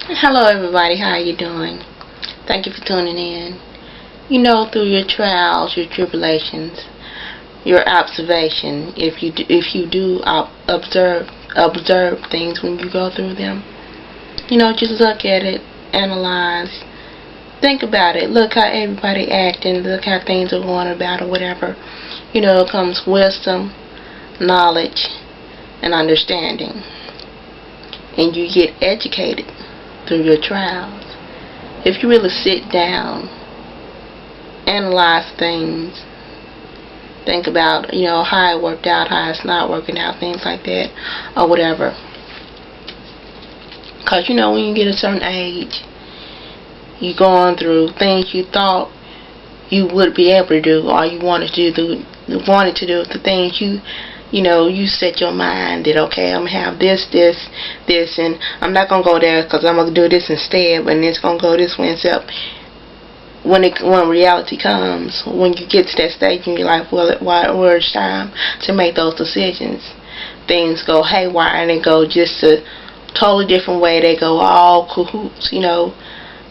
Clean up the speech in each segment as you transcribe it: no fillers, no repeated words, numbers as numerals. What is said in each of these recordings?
Hello everybody, how you doing? Thank you for tuning in. Through your trials, your tribulations, your observation, if you do observe things when you go through them, just look at it, analyze, think about it, look how everybody acting, look how things are going about or whatever. It comes wisdom, knowledge, and understanding, and you get educated through your trials. If you really sit down, analyze things, think about, how it worked out, how it's not working out, things like that, or whatever. Because, when you get a certain age, you're going through things you thought you would be able to do, or you wanted to do, the things you set your mind that, okay, I'm going to have this, and I'm not going to go there because I'm going to do this instead, but it's going to go this way instead. When reality comes, when you get to that stage in your life where it's time to make those decisions, things go haywire and they go just a totally different way. They go all cahoots,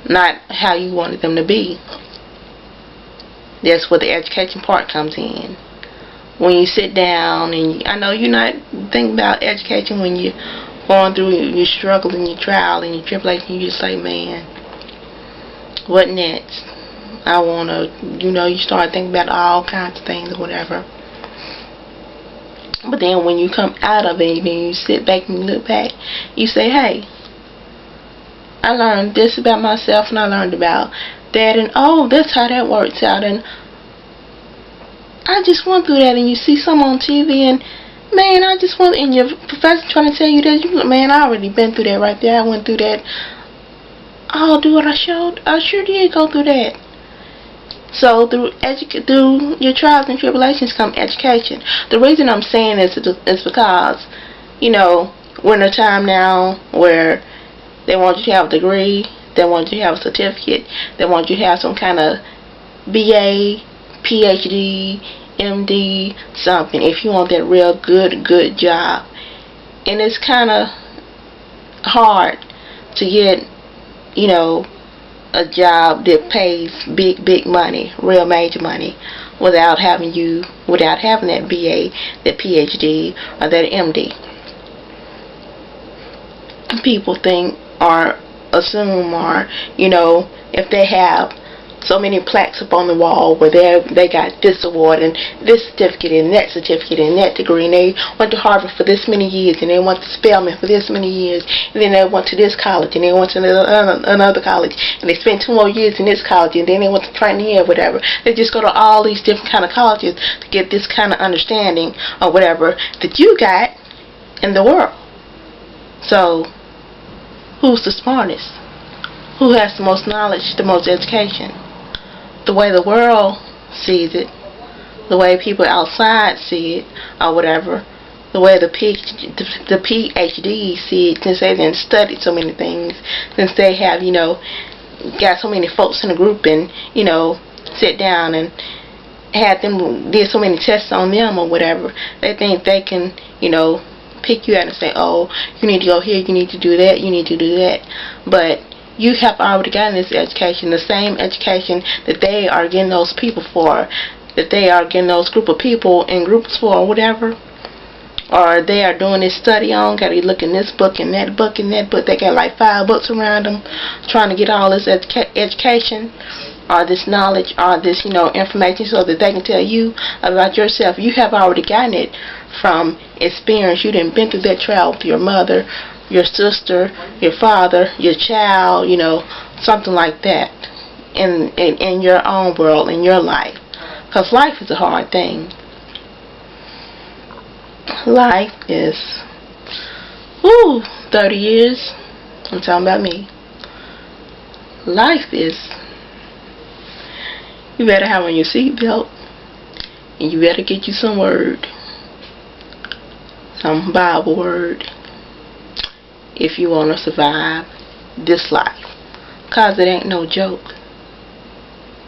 not how you wanted them to be. That's where the education part comes in. When you sit down, and I know you're not thinking about education when you're going through your struggle and your trial and your tribulation, you just say, man, what next? I want to, you start thinking about all kinds of things or whatever. But then when you come out of it and you sit back and you look back, you say, hey, I learned this about myself and I learned about that, and oh, that's how that works out, and I just went through that. And you see some on TV, and man, and your professor trying to tell you that, man, I already been through that right there. I went through that. Oh, do what I showed. I sure did go through that. So through your trials and tribulations come education. The reason I'm saying this is because, we're in a time now where they want you to have a degree, they want you to have a certificate, they want you to have some kind of BA, PhD, MD, something, if you want that real good job. And it's kind of hard to get, a job that pays big money, real major money, without having that BA, that PhD, or that MD. People think or assume, or if they have so many plaques up on the wall where they got this award and this certificate and that certificate and that degree, and they went to Harvard for this many years, and they went to Spelman for this many years, and then they went to this college, and they went to another college, and they spent 2 more years in this college, and then they went to Trinity or whatever. They just go to all these different kind of colleges to get this kind of understanding or whatever that you got in the world. So who's the smartest? Who has the most knowledge, the most education? The way the world sees it, the way people outside see it, or whatever, the way the PhDs see it, since they've studied so many things, since they have, got so many folks in a group and, sit down and had them, did so many tests on them or whatever, they think they can, pick you out and say, oh, you need to go here, you need to do that, you need to do that. But you have already gotten this education, the same education that they are getting those people for, that they are getting those group of people in groups for or whatever, or they are doing this study on, got to look in this book and that book and that book. They got like 5 books around them trying to get all this education or this knowledge or this, information so that they can tell you about yourself. You have already gotten it from experience. You done been through that trial with your mother, your sister, your father, your child, something like that in your own world, in your life. Because life is a hard thing. Life is, 30 years, I'm talking about me. Life is, you better have on your seatbelt, and you better get you some word, some Bible word, if you want to survive this life. Cause it ain't no joke.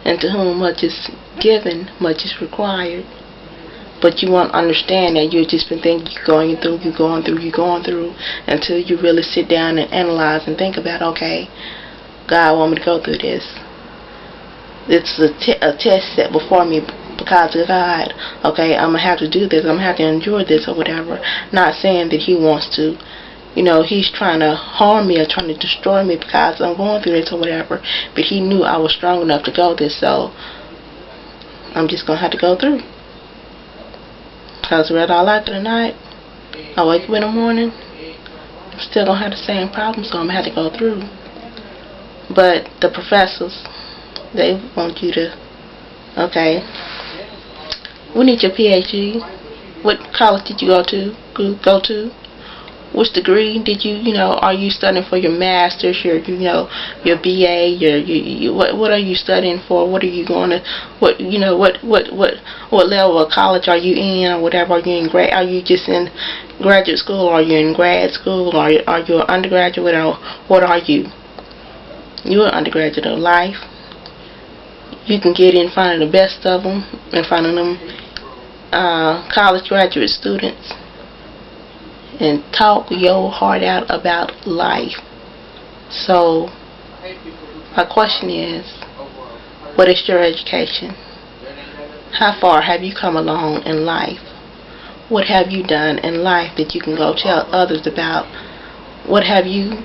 And to whom much is given, much is required. But you won't understand that you've just been thinking you're going through until you really sit down and analyze and think about, okay, God want me to go through this. It's a test set before me because of God. Okay, I'm going to have to do this. I'm going to have to endure this or whatever. Not saying that He wants to, He's trying to harm me or trying to destroy me because I'm going through this or whatever. But He knew I was strong enough to go this, so I'm just going to have to go through. Because whether I like it or not, I wake up in the morning, I'm still going to have the same problem, so I'm going to have to go through. But the professors, they want you to, okay, we need your PhD. What college did you go to? Which degree did you, are you studying for your master's, your BA, what are you studying for? What are you going to, what level of college are you in or whatever? Are you just in graduate school? Are you in grad school? Are you an undergraduate or what are you? You're an undergraduate of life. You can get in front of the best of them, in front of them college graduate students, and talk your heart out about life. So, my question is, what is your education? How far have you come along in life? What have you done in life that you can go tell others about? What have you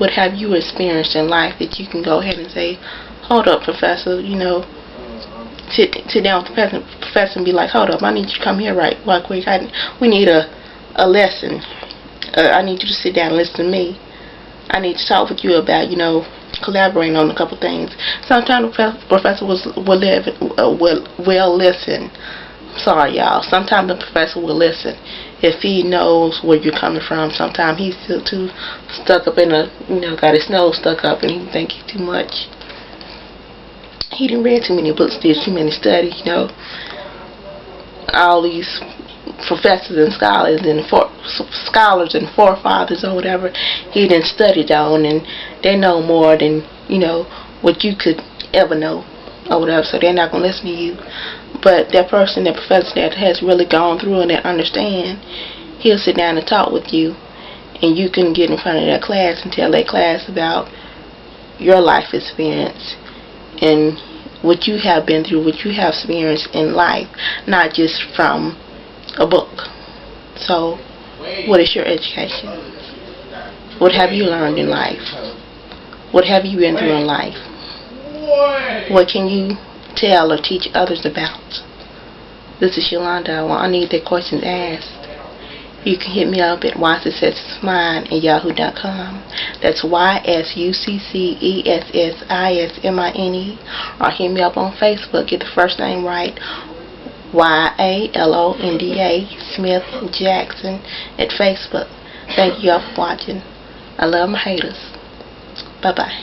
experienced in life that you can go ahead and say, hold up, Professor, sit down with the professor and be like, hold up, I need you to come here right quick. We need a lesson. I need you to sit down and listen to me. I need to talk with you about, collaborating on a couple things. Sometimes the professor will listen. Sorry, y'all. Sometimes the professor will listen if he knows where you're coming from. Sometimes he's still too stuck up in got his nose stuck up and he think he's too much. He didn't read too many books, did too many studies, all these professors and scholars and forefathers or whatever he didn't study on, and they know more than what you could ever know or whatever, so they're not going to listen to you. But that person, that professor that has really gone through and that understand, he'll sit down and talk with you, and you can get in front of that class and tell that class about your life experience and what you have been through, what you have experienced in life, not just from a book. So, what is your education? What have you learned in life? What have you been through in life? What can you tell or teach others about? This is Yolanda. I need that questions asked. You can hit me up at ysuccessismine@yahoo.com. That's YSUCCESSISMINE. Or hit me up on Facebook. Get the first name right. YALONDA Smith Jackson at Facebook. Thank you all for watching. I love my haters. Bye bye.